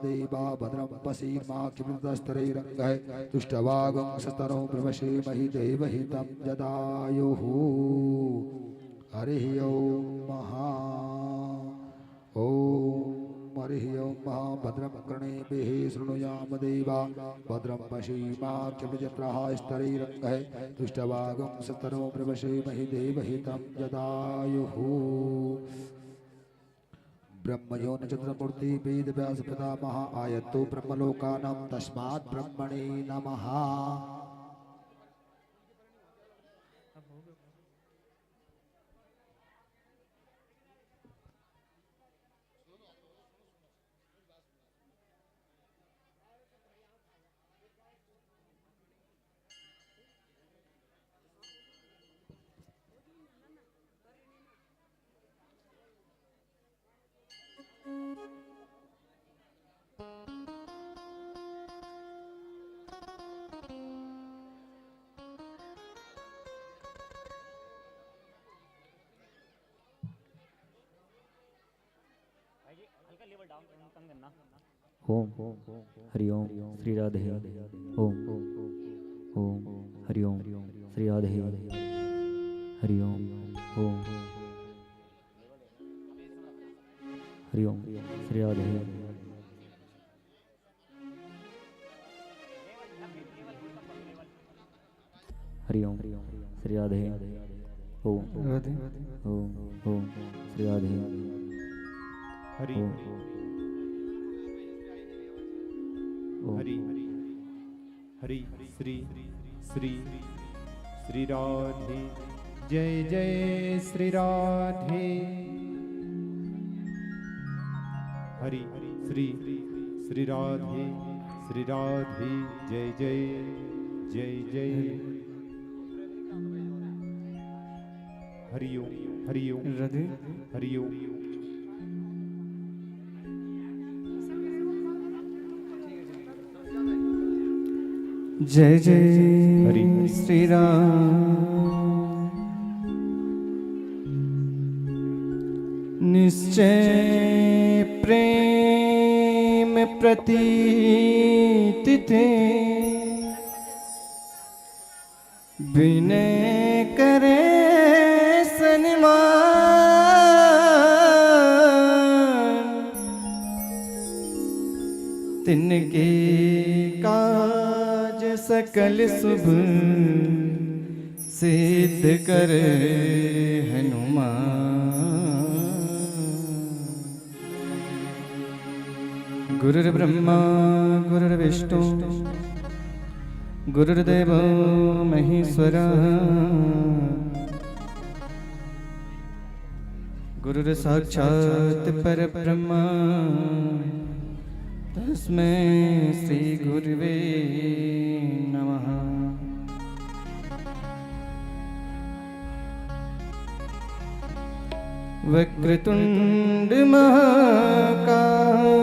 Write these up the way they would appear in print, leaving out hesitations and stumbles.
देवा भद्रं पश्येमाक्षिमृतस्तरैरङ्गैः तुष्टवागं सस्तनो ब्रह्मषेमहि देवहितं जदायुः। हरिः ओं महा हरिः ओं महा भद्रं कर्णेभिः शृणुयाम देवा भद्रं पश्येमाक्षिमृतः स्तरैरङ्गैः तुष्टवागं सस्तनो ब्रह्मषेमहि देवहितं जदायुः। ब्रह्मयो न चंद्रमूर्ति वेद व्यास पितामह आयतो ब्रह्मलोकानां तस्मात् ब्रह्मणे नमः। ओम हरि ओम श्री राधे ओम ओम हरि ओम श्री राधे हरि ओम हरि ओम श्री राधे हरि ओम श्री राधे ओम श्री राधे हरि हरि हरि श्री श्री श्री राधे जय जय श्री राधे हरि श्री श्री राधे जय जय जय जय हरि ओम हरि ओम हरि ओम जय जय हरि श्री राम। निश्चय प्रेम प्रतीत थे विनय करे सन्मान तिनके काज सकल शुभ सिद्ध कर हनुमान। गुरुर्ब्रह्मा गुरुर्विष्णु गुरुर्देव महेश्वरः गुरुर्साक्षात् परब्रह्म तस्मै श्री गुरुवे नमः। वक्रतुंड महाकाय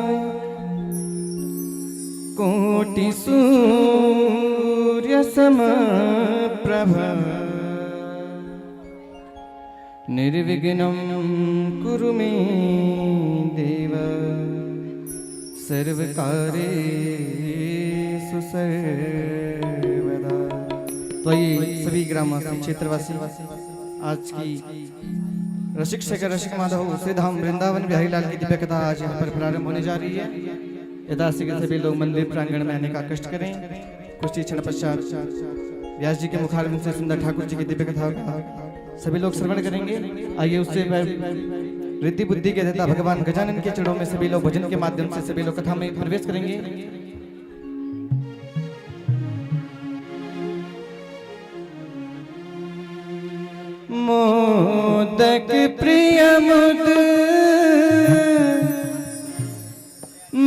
कोटि सूर्य समप्रभा निर्विघ्नं कुरु मे देव सर्वकार्येषु सर्वदा। तो ये सभी ग्रामवासी क्षेत्रवासी आज की रसिक शेखर रसिक माधव श्री धाम वृंदावन बिहारी लाल की दिव्य कथा आज यहाँ पर प्रारंभ होने जा रही है। यथाशक्ति के सभी लोग मंदिर प्रांगण में आने का कष्ट करें। कुछ ही क्षण पश्चात व्यास जी के मुखारविंद से सुंदर ठाकुर जी की दिव्य कथा सभी लोग श्रवण करेंगे। आइए उससे रिद्धि बुद्धि के देता भगवान गजानन के चरणों में सभी लोग भजन के माध्यम से सभी लोग कथा में प्रवेश करेंगे। मोदक प्रिय मुद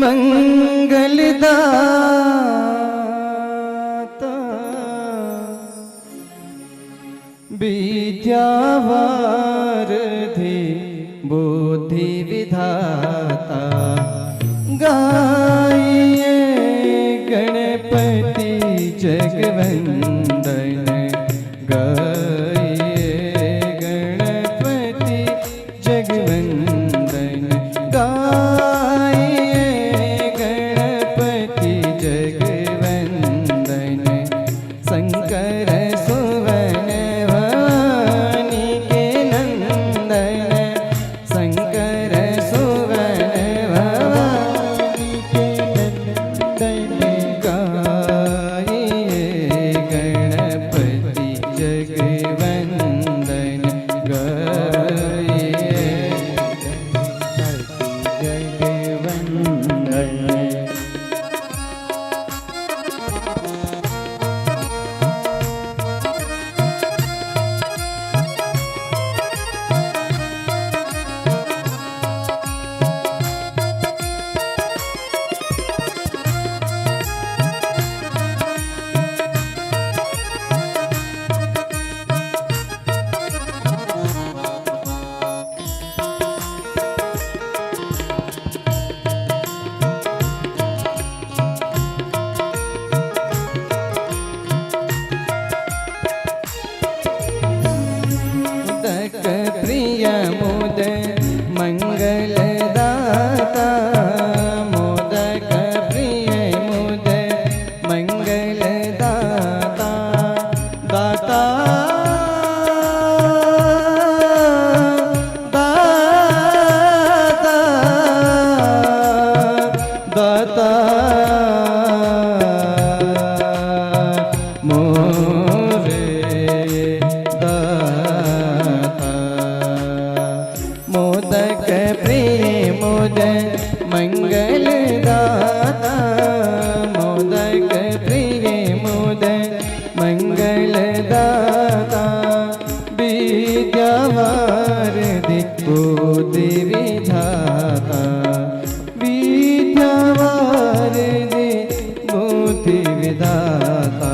मंगलदाता विद्यावारिधि बुद्धि विधाता गाइए गणपति जगवंदन गाइए गणपति जगवंदन गाइए दाता मोरे दाता मोदक प्रिय मोद मंगल दाता मोदक प्रिय मोद मंगल दाता विद्यावारिधि बुद्धि विधाता विद्यावारिधि बुद्धि विधाता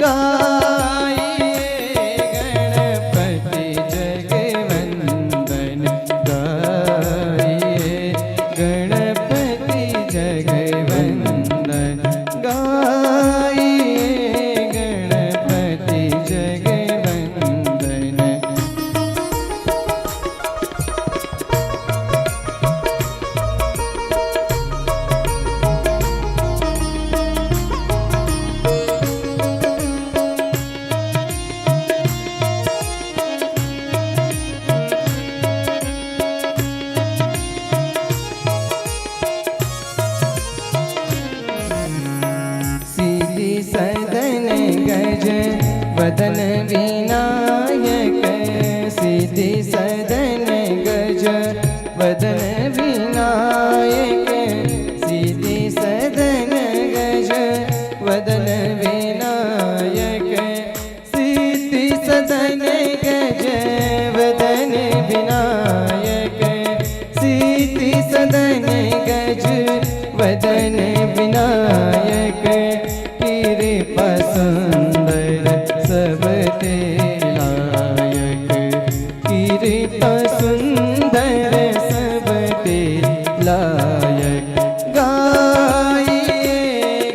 गाइए गणपति जगवंदन गाइए गणपति जगवंदन गाइए गणपति जगवंदन सीधी सदन गज वदन विनायक सीधी सदन गज वदन विनायक सीधी सदन गज वदन विनायक सीधी सदन गज वदन विनायक सीधी सदन गज वदन विनायक कृपा सुंदर सब लायक कृपा सुंदर सब लायक गाइए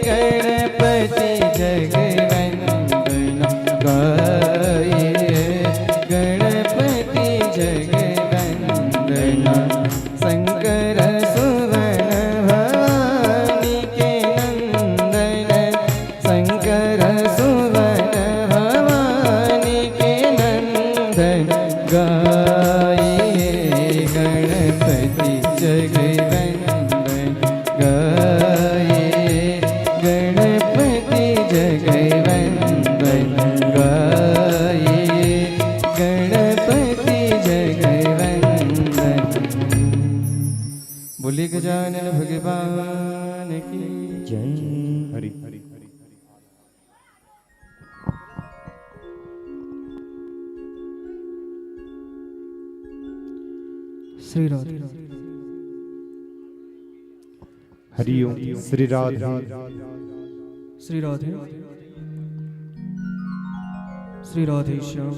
गणपति जगवंदन गाइए गणपति जगवंदन शंकर सुवन भवानी के नंदन शंकर सुवन भवानी के नंदन गाइए गणपति जगवंदन गाइए गणपति जगवंदन गाइए गणपति जगवंदन बोलिए गजानन भगवान की जय हरि हरि हरि श्री राधे हरि ओम श्री राधे श्री राधे श्री राधे श्याम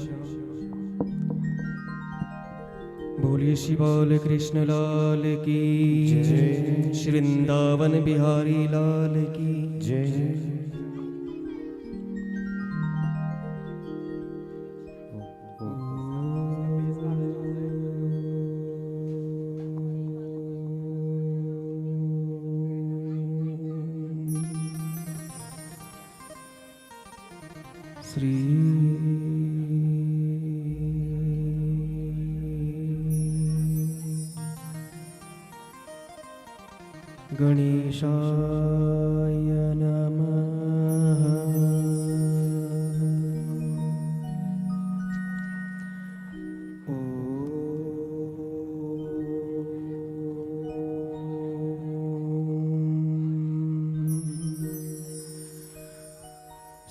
बोलिए श्री बाल कृष्ण लाल की जय। श्री वृंदावन बिहारी लाल की जय श्री गणेशाय नमः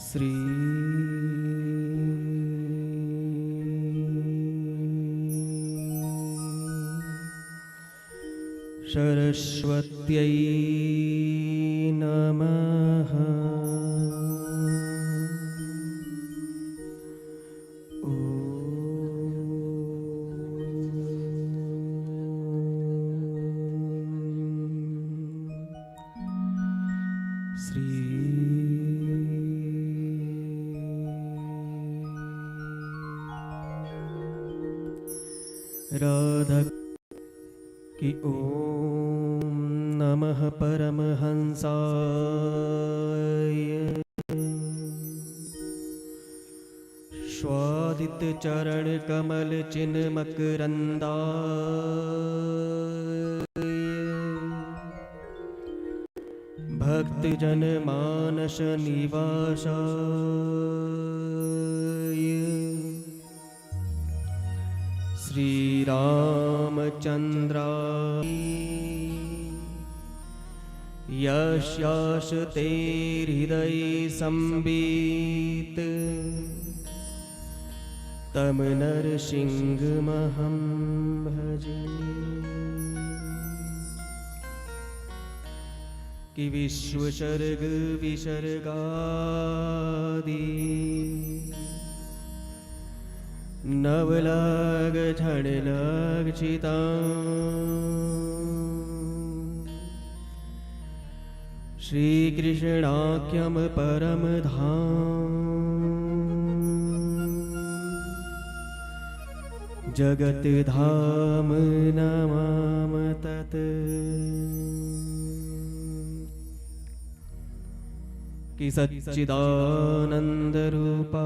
श्री सरस्वत्यै नमः राधा कि ओम नमः परमहंसाय स्वादित चरण कमल चिन्ह मकरंदाय भक्तजन मानस निवासाय श्री रामचंद्राय यस्यास्ते हृदये संबित तम नरसिंहमहं भजे। कि विश्वसर्ग विसर्गादि नवलग झड़लक्षिता श्रीकृष्णाख्यम परम धाम जगत धाम नमाम तत्। कि सच्चिदानंद रूपाय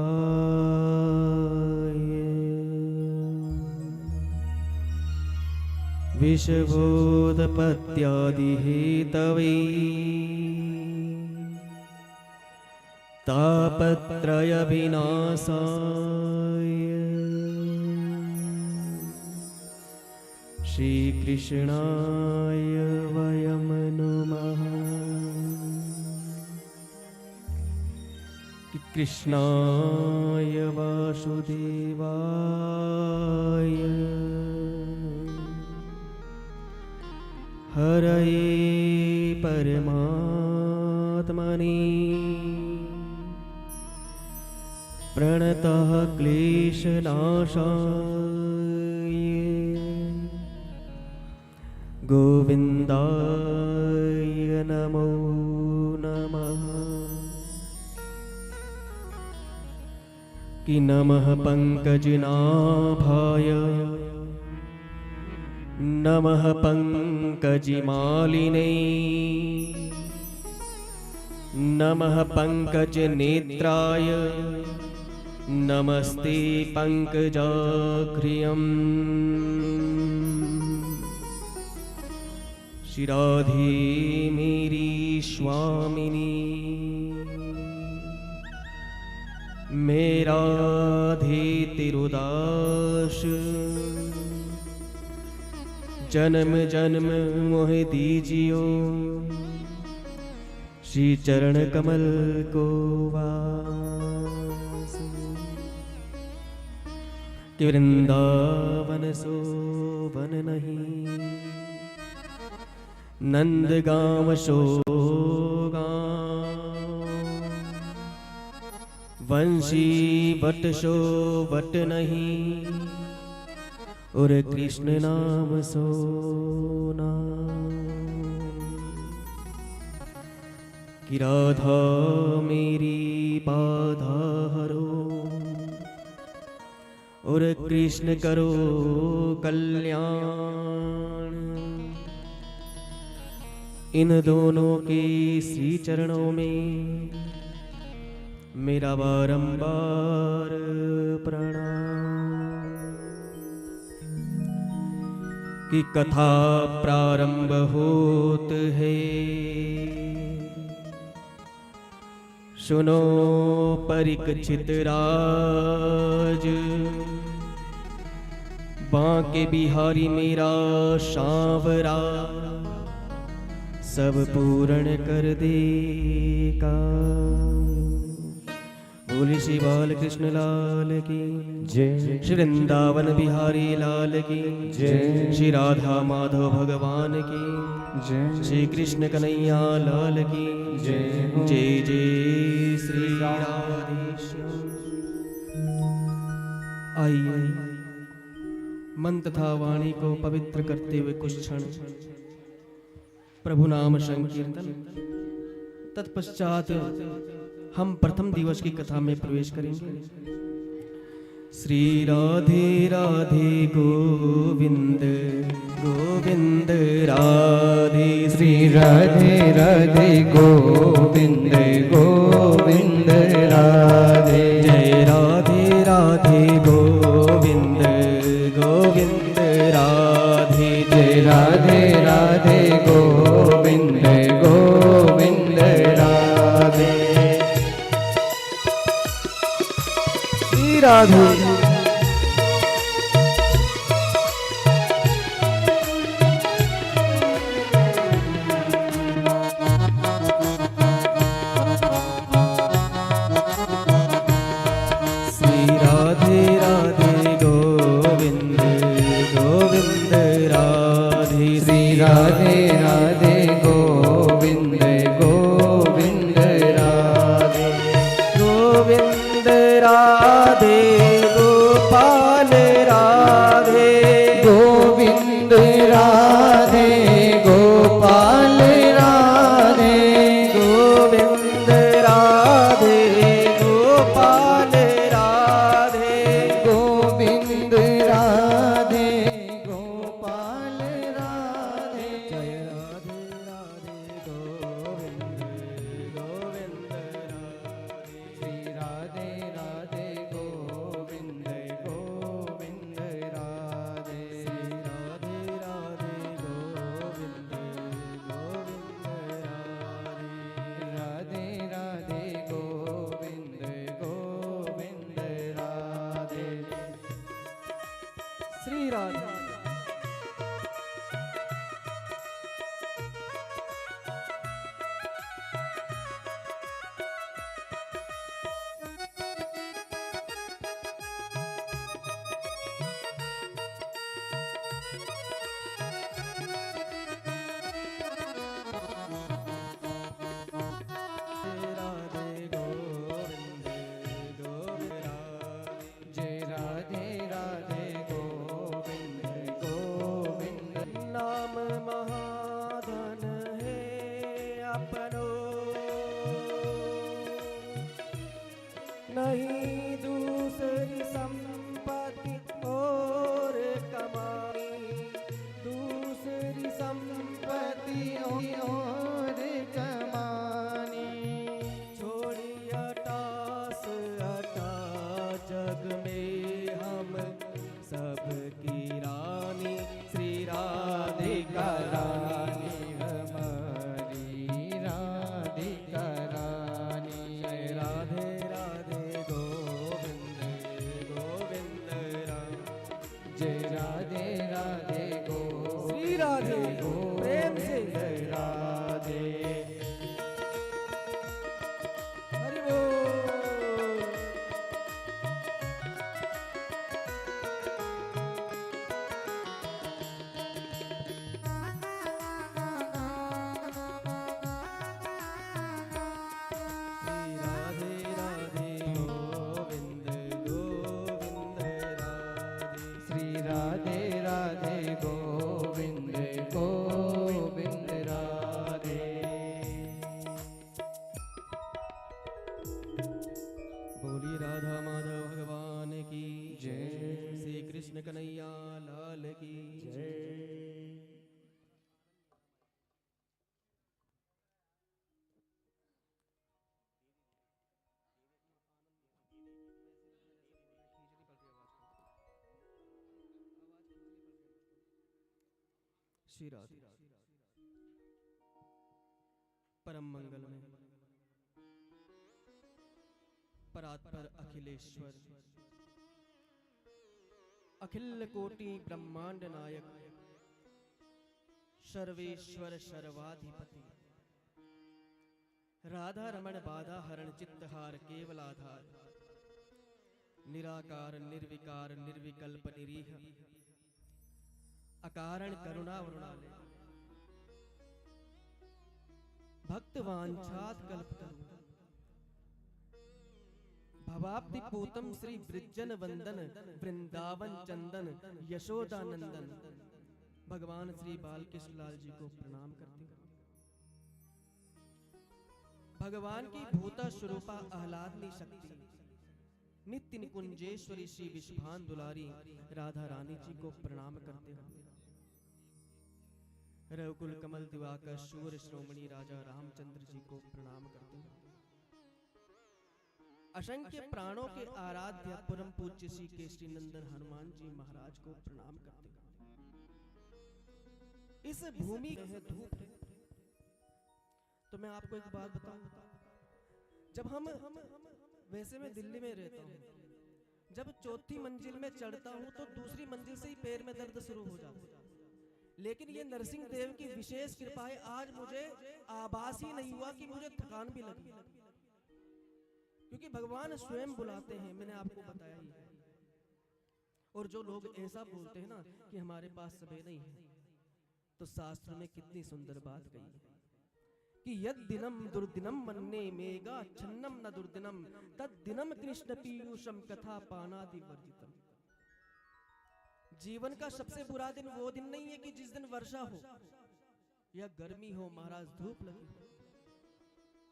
विश्वोत्पत्त्यादि हेतवे तापत्रय विनाशाय श्री कृष्णाय वयं नमः। कृष्णाय वासुदेवाय हरये परमात्मने प्रणतः क्लेशनाशाय गोविन्दाय नमो नमः। कि नमः पंकजनाभाय नमः पंकजमालिने नमः पंकजनेत्राय नमस्ते पंकजाग्र्यम्। श्री राधे मेरी स्वामिनी मेरा राधे तिरुदास जन्म जन्म मोह दीजियो श्री चरण कमल को वास। कि वृंदावन सोवन नहीं नंदगांव वंशी बट सो बट नहीं और कृष्ण नाम सोना। कि राधा मेरी बाधा हरो और कृष्ण करो कल्याण। इन दोनों के श्री चरणों में मेरा बारंबार प्रणाम। कि कथा प्रारंभ होत है सुनो परीक्षित राज बांके बिहारी मेरा सांवरा सब पूर्ण कर देगा। बोले श्री बाल कृष्ण लाल की जय। श्री वृंदावन बिहारी लाल की जय। श्री राधा माधव भगवान की जय। श्री कृष्ण कन्हैया लाल की जय। जय जय श्री राधेश्याम। आइए मन तथा वाणी को पवित्र करते हुए कुछ क्षण प्रभु नाम संकीर्तन तत्पश्चात हम प्रथम दिवस की कथा में प्रवेश करेंगे। श्री राधे राधे गोविंद गोविंद राधे श्री राधे राधे गोविंद गोविंद राधे। जय राधे राधे गोविंद गोविंद राधे। जय राधे राधे गोविंद गोविंद राधे। श्री राधे राधे गोविंद गोविंद राधे। श्री राधे राधे गोविंद गोविंद राधे। गोविंद राधे गोपाल राधे। गोविंद राधे गोपाल राधे। गोविंद राधे गोपाल राधे। गोविंद राधे गोपाल राधे। जय राधे राधे गोविंद गोविंद राधे। श्री राधे राधे गोविंद गोविंद राधे। श्री राधे राधे गोविंद गोविंद राधे। राधे राधे गोविंद गोविंद राधे। श्री राधे। राधे गोविंद गोविंद राधे। जय राधे राधे गोविंद गोविंद। नाम महाधन है अपनो, नहीं दूसरी संपत्ति और कमाई। दूसरी संपत्ति और कमानी। छोड़ी अटास अटा जग में हम सबकी रानी। श्री राधिका रानी हमारी राधिका रानी। जय राधे राधे गोविंद गोविंद राधे। जय राधे राधे गो। श्री राधे प्रेम से जय राधे। हरि बोल। श्री राधे राधे गोविंद गोविंद राधे। श्री राधे राधे गोविंद गोविंद राधे। बोली राधा माधव भगवान की जय। श्री कृष्ण कन्हैया लाल की जय। श्री राधे। परम मंगल में परात्पर अखिलेश्वर अखिल कोटि ब्रह्मांड नायक सर्वेश्वर सर्वाधिपति राधा रमण बाधा हरण चित्तहार केवल आधार निराकार निर्विकार निर्विकल्प निरीह अकारण करुणा वरुणालय भक्त वांछात कल्पतरु भवाप्ति पूतम श्री ब्रिजन वंदन वृंदावन चंदन यशोदानंदन भगवान श्री बालकृष्ण लाल जी को प्रणाम करते हैं। भगवान की भूता स्वरूपा आह्लादनी शक्ति नित्य निकुंजेश्वरी श्री विश्वान दुलारी राधा रानी जी को प्रणाम करते हैं। रघुकुल कमल दिवाकर शूर श्रोमणी राजा रामचंद्र जी को प्रणाम करते हैं। असंख्य प्राणों के आराध्य परम पूज्य श्री केसरी नंदन हनुमान जी महाराज को प्रणाम करते हैं। इस भूमि है धूप है। तो मैं आपको एक बात बताऊं, जब हम वैसे मैं दिल्ली में रहता हूं, जब चौथी मंजिल में चढ़ता हूं तो दूसरी मंजिल से ही पैर में दर्द शुरू हो जाता है। लेकिन ये नरसिंह देव की विशेष कृपा है, आज मुझे आभास ही नहीं हुआ कि मुझे थकान भी लगी, क्योंकि भगवान स्वयं बुलाते हैं, मैंने आपको बताया ही है। और जो लोग ऐसा बोलते हैं ना कि हमारे पास समय नहीं है, तो शास्त्र में कितनी सुंदर बात कही है कि यद दिनम दुर्दिनम मन्ने मेगा छन्नम न दुर्दिनम तद दिनम कृष्ण पीयूषम कथा पानादि वर्जितम। जीवन का सबसे बुरा दिन वो दिन नहीं है कि जिस दिन वर्षा हो या गर्मी हो, महाराज धूप लगी हो।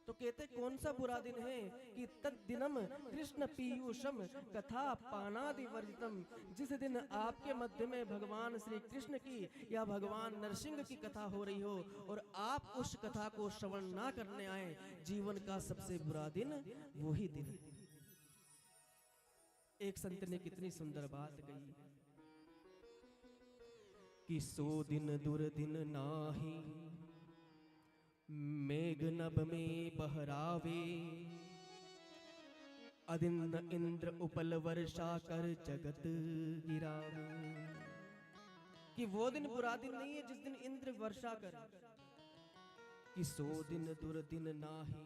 तो कहते कौन सा बुरा दिन है कि तद दिनम कृष्ण पीयूषम कथा पानादि वर्जितम, जिस दिन आपके मध्य में भगवान श्री कृष्ण की या भगवान नरसिंह की कथा हो रही हो और आप उस कथा को श्रवण ना करने आए, जीवन का सबसे बुरा दिन वही दिन है। एक संत ने कितनी सुंदर बात कही कि सो दिन दुर्दिन नाही मेघ नभ में बहरावे, अदिन इंद्र उपल वर्षा कर जगत गिरावे। कि वो दिन बुरा दिन नहीं है जिस दिन इंद्र वर्षा करे, कि सो दिन दुर्दिन नाही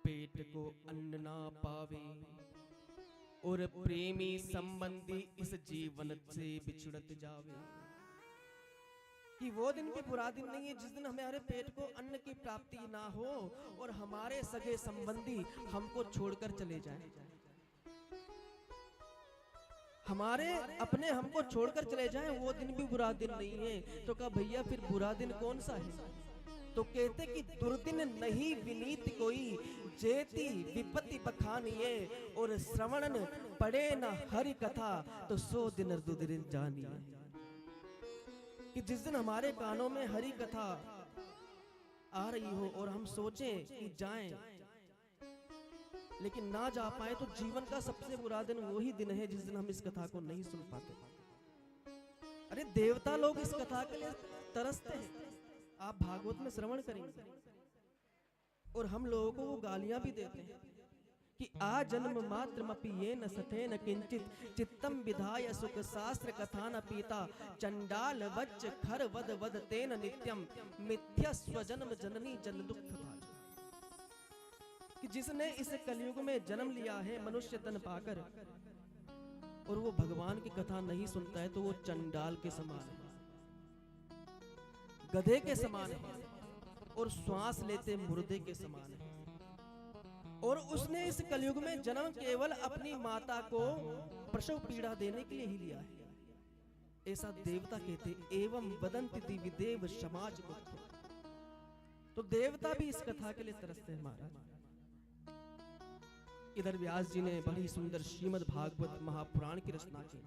पेट को अन्न ना पावे, और प्रेमी संबंधी इस जीवन से बिछुड़त जावे। कि वो दिन भी बुरा दिन नहीं है जिस दिन हमारे पेट को अन्न की प्राप्ति ना हो और हमारे सगे संबंधी हमको छोड़कर चले जाएं। हमारे अपने हमको छोड़कर चले जाएं, वो दिन भी बुरा दिन नहीं है। तो कहा भैया फिर बुरा दिन कौन सा है? तो कहते कि दुर्दिन नहीं विनीत कोई, जेती विपत्ति बखानिए, और श्रवणन पड़े न हरि कथा, तो सो दिन दुर्दिन जानिए। कि जिस दिन हमारे कानों में हरि कथा आ रही हो और हम सोचें कि जाएं, लेकिन ना जा पाए, तो जीवन का सबसे बुरा दिन वही दिन है जिस दिन हम इस कथा को नहीं सुन पाते। अरे देवता लोग इस कथा के लिए तरसते हैं। आप भागवत में श्रवण करेंगे और हम लोगों को वो गालियां भी देते हैं कि आ जन्म मात्र मपि ये न सठे न किंचित चित्तम विधाय सुख शास्त्र कथा न पीता, चंडाल वच्च खर वद वद तेन नित्यम मिथ्या स्वजन्म जननी जन दुख भाज। कि जिसने इस कलयुग में जन्म लिया है मनुष्य तन पाकर और वो भगवान की कथा नहीं सुनता है, तो वो चंडाल के समान है, गधे के समान है और श्वास लेते मुर्दे के समान है। और उसने इस कलयुग में जन्म केवल अपनी माता को प्रसव पीड़ा देने के लिए ही लिया है, ऐसा देवता कहते। एवं वदंति दिव्य देव समाज मुक्त। तो देवता भी इस कथा के लिए तरसते हैं महाराज। इधर व्यास जी ने बड़ी सुंदर श्रीमद् भागवत महापुराण की रचना की।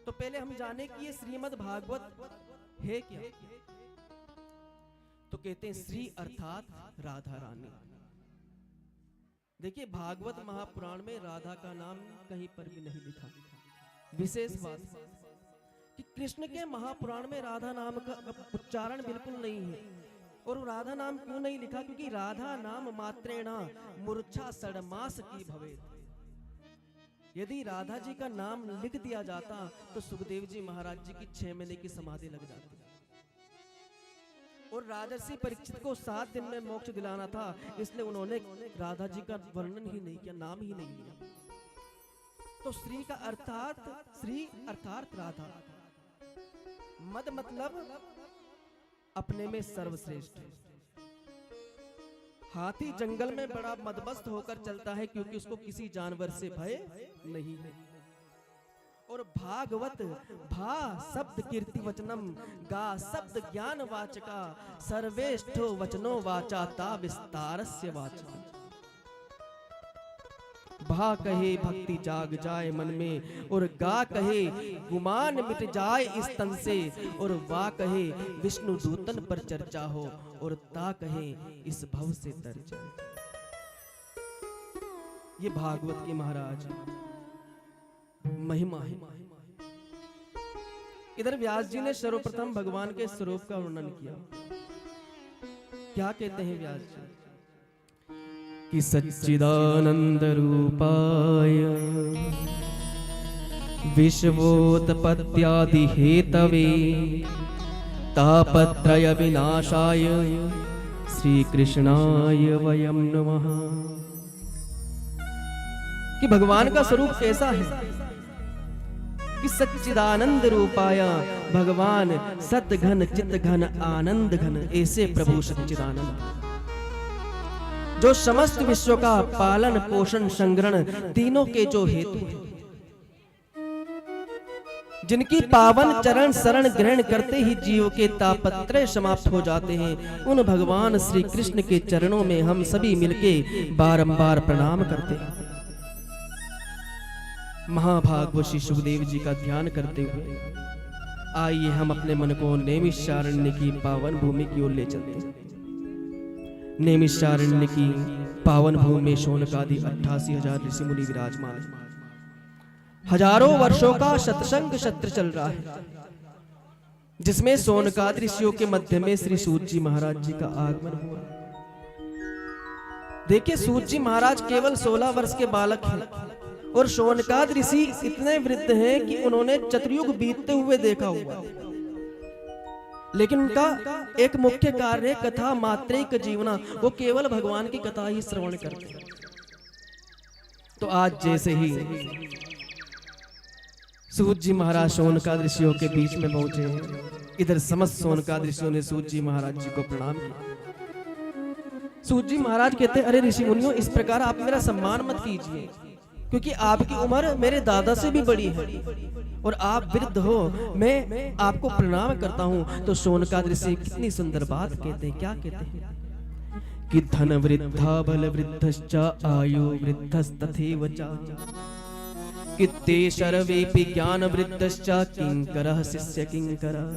तो पहले हम जाने कि ये श्रीमद् भागवत है क्या। तो कहते हैं श्री अर्थात राधा रानी। देखिए भागवत महापुराण में राधा का नाम कहीं पर भी नहीं लिखा। विशेष बात कि कृष्ण के महापुराण में राधा नाम का उच्चारण बिल्कुल नहीं है। और राधा नाम क्यों नहीं लिखा? क्योंकि राधा नाम मात्रेणा मूर्छा षड्मास की भवेत। यदि राधा जी का नाम लिख दिया जाता तो सुखदेव जी महाराज जी की 6 महीने की समाधि लग जाती। और राजर्षि परीक्षित को 7 दिन में मोक्ष दिलाना था, इसलिए उन्होंने राधा जी का वर्णन ही नहीं किया, नाम ही नहीं लिया। तो श्री का अर्थात राधा। मद मतलब अपने में सर्वश्रेष्ठ। हाथी जंगल में बड़ा मदमस्त होकर चलता है क्योंकि उसको किसी जानवर से भय नहीं है। और भागवत भा शब्द कीर्ति वचनम गा शब्द ज्ञान वाचका सर्वेष्ठो वचनो वाचा ता विस्तारस्य वाचा। भा कहे भक्ति जाग जाए मन में, और गा कहे गुमान मिट जाए इस तन से, और वा कहे विष्णु दूतन पर चर्चा हो, और ता कहे इस भव से तर जाए। ये भागवत की महाराज महिमा है। इधर व्यास जी ने सर्वप्रथम भगवान के स्वरूप का वर्णन किया। क्या कहते हैं व्यास जी कि सच्चिदानंद रूपाय विश्वोत्पत्त्यादि हेतवे तापत्रय विनाशाय श्री कृष्णाय वयम नमः। कि भगवान का स्वरूप कैसा है कि सच्चिदानंद रूपाय, भगवान सत घन चित घन आनंद घन, ऐसे प्रभु सच्चिदानंद जो समस्त विश्व का पालन पोषण संग्रहण तीनों के जो हेतु हैं, जिनकी पावन चरण शरण ग्रहण करते ही जीव के तापत्रय समाप्त हो जाते हैं, उन भगवान श्री कृष्ण के चरणों में हम सभी मिलके बारंबार प्रणाम करते हैं। महाभागवत श्री सुखदेव जी का ध्यान करते हुए आइए हम अपने मन को नैमिषारण्य की पावन भूमि की ओर ले चलते हैं। नैमिषारण्य की पावन भूमि में शौनकादि 88,000 ऋषि मुनि विराजमान हैं। हजारों वर्षों का सत्संग सत्र चल रहा है, जिसमें शौनकादि ऋषियों के मध्य में श्री सूत जी महाराज जी का आगमन हुआ। देखिए, सूत जी महाराज केवल 16 वर्ष के बालक हैं और शौनकादि ऋषि इतने वृद्ध हैं कि उन्होंने चतुर्युग बीतते हुए देखा हुआ, लेकिन उनका एक मुख्य कार्य है कथा मात्रिक जीवना, वो केवल भगवान की कथा ही श्रवण करते हैं। तो आज जैसे ही सूत जी महाराज शौनकादि ऋषियों के बीच में पहुंचे, इधर समस्त शौनकादि ऋषियों ने सूत जी महाराज जी को प्रणाम किया। सूत जी महाराज कहते हैं, अरे ऋषि मुनियों, इस प्रकार आप मेरा सम्मान मत कीजिए, क्योंकि आपकी उम्र मेरे दादा से भी बड़ी है और आप वृद्ध हो, मैं आपको प्रणाम करता हूं। तो शौनकादि ऋषि कितनी सुंदर बात कहते हैं, क्या कहते हैं कि धन वृद्धा बल वृद्धश्च आयु वृद्धस्तथैव च, कि ते सर्वेपि ज्ञान वृद्धश्च किंकरः शिष्य किंकरः।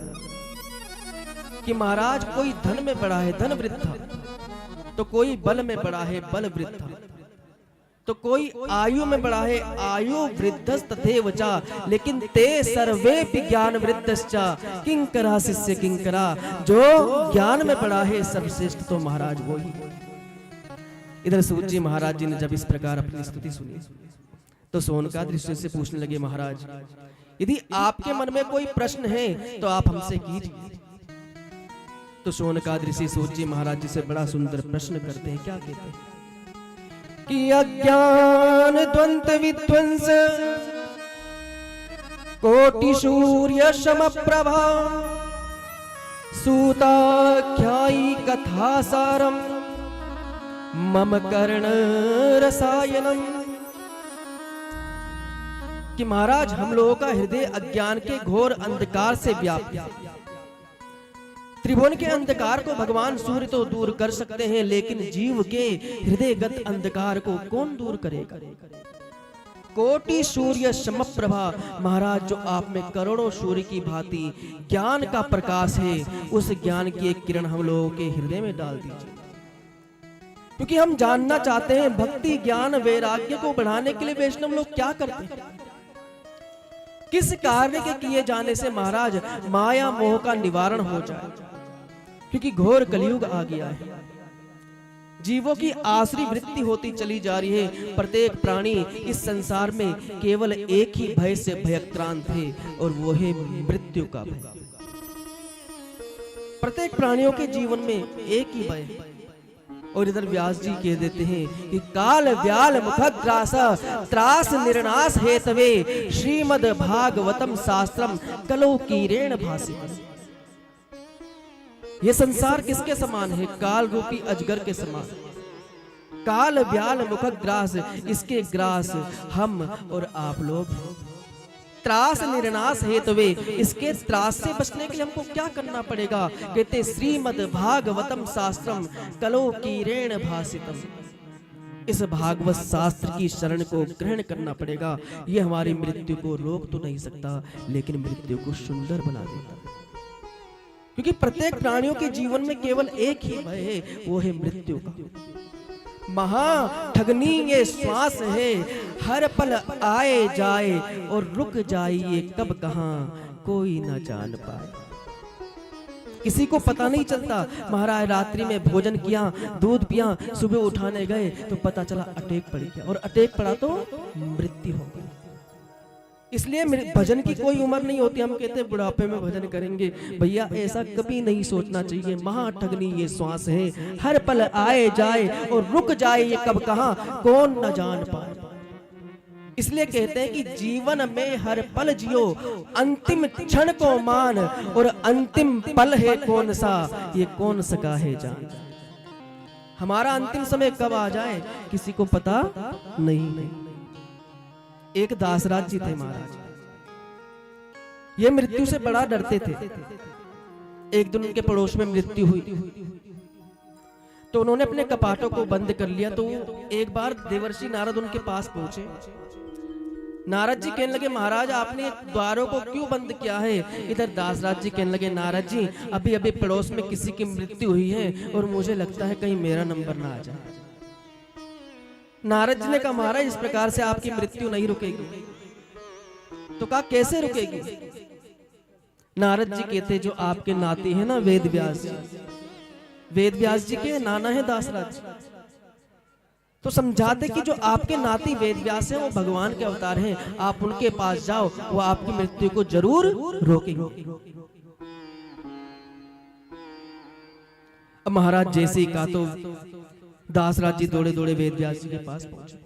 कि महाराज, कोई धन में बड़ा है धन वृद्धा, तो कोई बल में बड़ा है बल वृद्धा, तो कोई आयु में बड़ा है आयु वृद्धस्तथैव च, लेकिन ते सर्वेपि ज्ञान वृद्धश्च किंकरः शिष्य किंकरः। जो ज्ञान में बड़ा है सर्वश्रेष्ठ तो महाराज वो ही। इधर सूत जी महाराज जी ने जब इस प्रकार अपनी स्तुति सुनी तो शौनकादि ऋषि से पूछने लगे, महाराज, यदि आपके मन में कोई प्रश्न है तो आप हमसे कीजिए। तो शौनकादि ऋषि सूत जी महाराज जी से बड़ा सुंदर प्रश्न करते हैं, क्या कहते हैं कि अज्ञान द्वंद्व विध्वंस कोटि सूर्य समप्रभा सूताख्यायी कथा सारम मम कर्ण रसायनम। कि महाराज, हम लोगों का हृदय अज्ञान के घोर अंधकार से व्याप्त है। त्रिभुवन के अंधकार को भगवान सूर्य तो दूर कर सकते हैं, लेकिन जीव के हृदयगत अंधकार को कौन दूर करेगा। कोटि सूर्य समप्रभा, महाराज, जो आप में करोड़ों सूर्य की भांति ज्ञान का प्रकाश है, उस ज्ञान की एक किरण हम लोगों के हृदय में डाल दीजिए। क्योंकि हम जानना चाहते हैं भक्ति ज्ञान वैराग्य को बढ़ाने के लिए वैष्णव लोग क्या करते हैं, किस कार्य के किए जाने से महाराज माया मोह का निवारण हो जाए। क्योंकि घोर कलयुग आ गया है, जीवों की आसुरी वृत्ति होती चली जा रही है। प्रत्येक प्राणी इस संसार में केवल एक ही भय से भयक्रांत है, और वो है मृत्यु का भय। प्रत्येक प्राणियों के जीवन में एक ही भय है। और इधर व्यास जी कह देते हैं कि काल व्याल मुखग्रास त्रास निर्नाश हेतवे श्रीमद् भागवतम शास्त्रम कलो कीरेण भासितम्। ये संसार किसके समान है? काल रूपी अजगर के समान। काल व्याल मुखग्रास, इसके ग्रास हम और आप लोग। त्रास निर्नाश हेतवे, इसके त्रास से बचने के लिए हमको क्या करना पड़ेगा? कहते श्रीमद् भागवतम शास्त्रम कलो कीरेण भासितम्। इस भागवत शास्त्र की शरण को ग्रहण करना पड़ेगा। ये हमारी मृत्यु को रोक तो नहीं सकता, लेकिन मृत्यु को सुंदर बना देता। क्योंकि प्रत्येक प्राणियों के जीवन में केवल एक ही भय है, वो है मृत्यु का। महा ठगनी ये श्वास है, हर पल आए जाए और रुक जाए, ये कब कहां कोई ना जान पाए। किसी को पता नहीं चलता। महाराज रात्रि में भोजन किया, दूध पिया, सुबह उठाने गए तो पता चला अटैक पड़ गया, और अटैक पड़ा तो मृत्यु हो गई। इसलिए भजन की कोई उम्र नहीं होती। हम कहते हैं बुढ़ापे में भजन करेंगे, भैया ऐसा कभी नहीं सोचना चाहिए। महाठगनी ये श्वास है, हर पल आए जाए और रुक जाए ये कब कहां कौन न जान पाए। इसलिए कहते हैं कि जीवन में हर पल जियो, अंतिम क्षण को मान, और अंतिम पल है कौन सा ये कौन सका है जान। हमारा अंतिम समय कब आ जाए किसी को पता नहीं। एक दासराज जी थे महाराज, ये मृत्यु से बड़ा डरते थे। एक दिन उनके पड़ोस में मृत्यु हुई तो उन्होंने अपने कपाटों को बंद कर लिया। तो एक बार देवर्षि नारद उनके पास पहुंचे। नारद जी कहने लगे, महाराज आपने द्वारों को क्यों बंद किया है? इधर दासराज जी कहने लगे, नारद जी अभी अभी पड़ोस में किसी की मृत्यु हुई है और मुझे लगता है कहीं मेरा नंबर ना आ जाए। नारद जी ने कहा, महाराज इस प्रकार से आपकी मृत्यु नहीं रुकेगी। तो कहा कैसे रुकेगी? नारद जी कहते, जो आपके नाती है ना वेद व्यास जी, वेद व्यास जी के नाना है दासराज जी, तो समझाते कि जो आपके नाती वेद व्यास है वो भगवान के अवतार हैं, आप उनके पास जाओ, वो आपकी मृत्यु को जरूर रोकेंगे। अब महाराज जैसे ही कहा तो दासराज जी दौड़े दौड़े वेद व्यास जी के पास पहुंचे।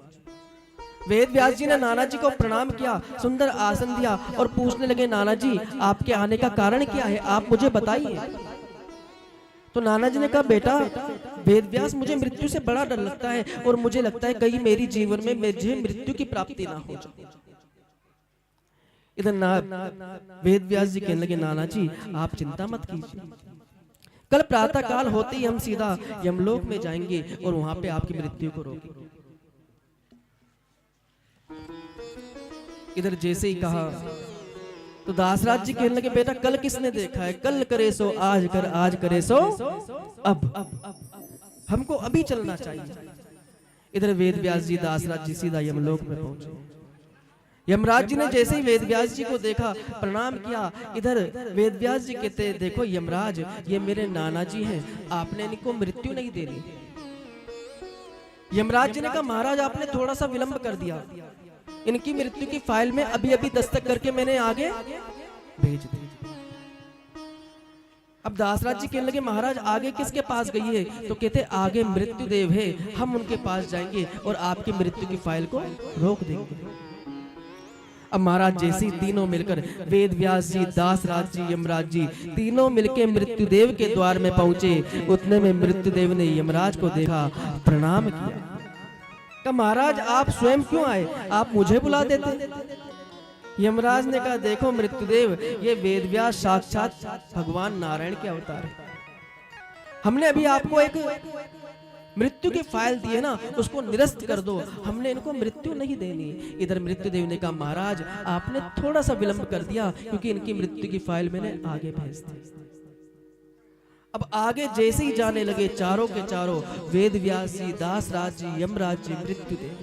वेद व्यास जी ने नाना जी को प्रणाम किया, सुंदर आसन दिया और पूछने लगे, नाना जी आपके आने का कारण क्या है, आप मुझे बताइए। तो नाना जी ने कहा, बेटा वेद व्यास मुझे मृत्यु से बड़ा डर लगता है और मुझे लगता है कहीं मेरी जीवन में मुझे मृत्यु की प्राप्ति ना हो जाए। इधर वेद व्यास जी कहने लगे, नाना जी आप चिंता मत कीजिए, कल प्रातः काल होते ही हम सीधा यमलोक में जाएंगे और वहां पे आपकी मृत्यु को रोकेंगे। इधर जैसे ही कहा तो दासराज जी कहने लगे, बेटा कल किसने देखा है, कल करे सो आज कर, आज करे सो अब हमको अभी चलना चाहिए। इधर वेद व्यास जी दासराज जी सीधा यमलोक में पहुंचे। यमराज जी ने जैसे ही वेद व्यास जी को देखा, प्रणाम किया। इधर वेद व्यास जी कहते, देखो यमराज ये मेरे नाना जी हैं, आपने इनको मृत्यु नहीं देनी। यमराज जी ने कहा, महाराज आपने थोड़ा सा विलंब कर दिया, इनकी मृत्यु की फाइल में अभी अभी दस्तक करके मैंने आगे भेज दी। अब दासराज जी कहने लगे, महाराज आगे किसके पास गई है? तो कहते आगे मृत्यु देव है, हम उनके पास जाएंगे और आपकी मृत्यु की फाइल को रोक देंगे। अब महाराज जैसे ही तीनों मिलकर वेद व्यास जी, दासराज जी, यमराज जी तीनों मिलके मृत्युदेव के द्वार में पहुंचे, उतने में मृत्युदेव ने यमराज को देखा, प्रणाम किया। कहा, महाराज आप स्वयं क्यों आए, आप मुझे बुला देते। यमराज ने कहा, देखो मृत्युदेव ये वेद व्यास साक्षात भगवान नारायण के अवतार है। हमने अभी आपको एक मृत्यु की फाइल दी है ना, उसको निरस्त कर दो, हमने इनको मृत्यु नहीं देनी। इधर मृत्युदेव ने कहा, महाराज आपने थोड़ा सा विलंब कर दिया क्योंकि इनकी मृत्यु की फाइल मैंने आगे भेज दी। अब आगे जैसे ही जाने लगे चारों के चारों, वेद व्यास जी, दासराज जी, यमराज जी, मृत्युदेव,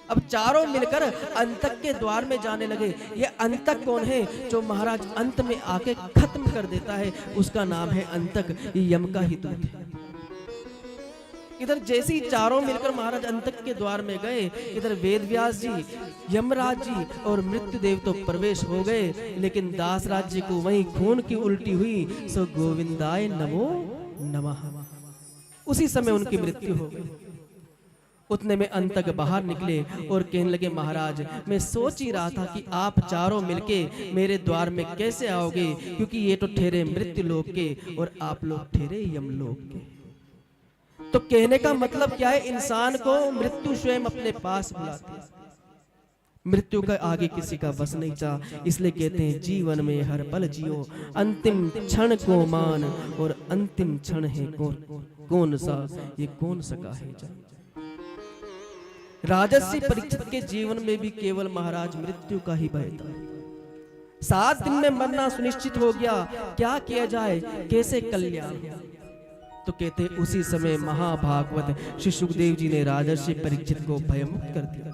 अब चारों मिलकर अंतक के द्वार में जाने लगे। ये अंतक कौन है? जो महाराज अंत में आके खत्म कर देता है, उसका नाम है अंतक, ये यम का ही दूत है। इधर जैसे ही चारों मिलकर महाराज अंतक के द्वार में गए, इधर वेद व्यास जी, यमराज जी और मृत्युदेव तो प्रवेश हो गए, लेकिन दासराज जी को वहीं खून की उल्टी हुई। सो गोविंदाय नमो नमः। उसी समय उनकी मृत्यु हो गई। उतने में अंतक बाहर निकले और कहने लगे, महाराज मैं सोच ही रहा था कि आप चारों मिलके मेरे द्वार में कैसे आओगे, क्योंकि ये तो ठहरे मृत्यु लोक के और आप लोग ठहरे यमलोक के। तो कहने का मतलब क्या है, इंसान को मृत्यु स्वयं अपने पास बुलाती है। मृत्यु का आगे किसी का बस नहीं चाह, इसलिए कहते हैं जीवन में हर पल जियो, अंतिम क्षण को मान, और अंतिम क्षण है कौन सा ये कौन सका है जान। राजर्षि परीक्षित के जीवन में भी केवल महाराज मृत्यु का ही भय था। 7 दिन में मरना सुनिश्चित हो गया, क्या किया जाए, कैसे कल्याण। तो कहते उसी समय महाभागवत श्री सुखदेव जी ने राजर्षि परीक्षित को भयमुक्त कर दिया।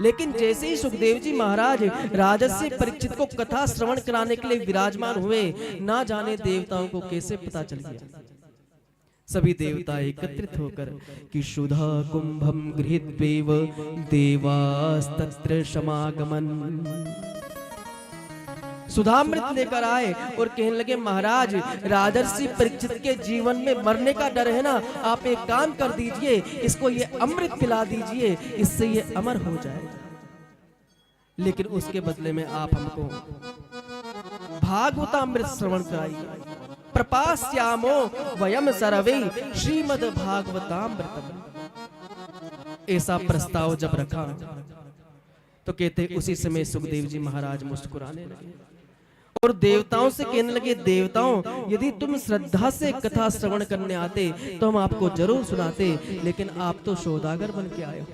लेकिन जैसे ही सुखदेव जी महाराज राजर्षि परीक्षित को कथा श्रवण कराने के लिए विराजमान हुए, ना जाने देवताओं को कैसे पता चल गया। सभी देवता एकत्रित होकर कि सुधा कुंभम गृहीत्वेव देवास्तत्र समागमन, सुधामृत लेकर आए और कहने लगे महाराज राजर्षि परीक्षित के जीवन में मरने का डर है ना, आप एक काम कर दीजिए, इसको ये अमृत पिला दीजिए, इससे ये अमर हो जाएगा। लेकिन उसके बदले में आप हमको भागवतामृत श्रवण कराइए। प्रपास्यामो वयम सर्वे श्रीमद् भागवतामृतम। ऐसा प्रस्ताव जब रखा तो कहते उसी समय सुखदेव जी महाराज मुस्कुराने लगे और देवताओं से कहने लगे, देवताओं यदि तुम श्रद्धा से कथा श्रवण करने आते तो हम आपको जरूर सुनाते, लेकिन आप तो सौदागर बन के आए हो।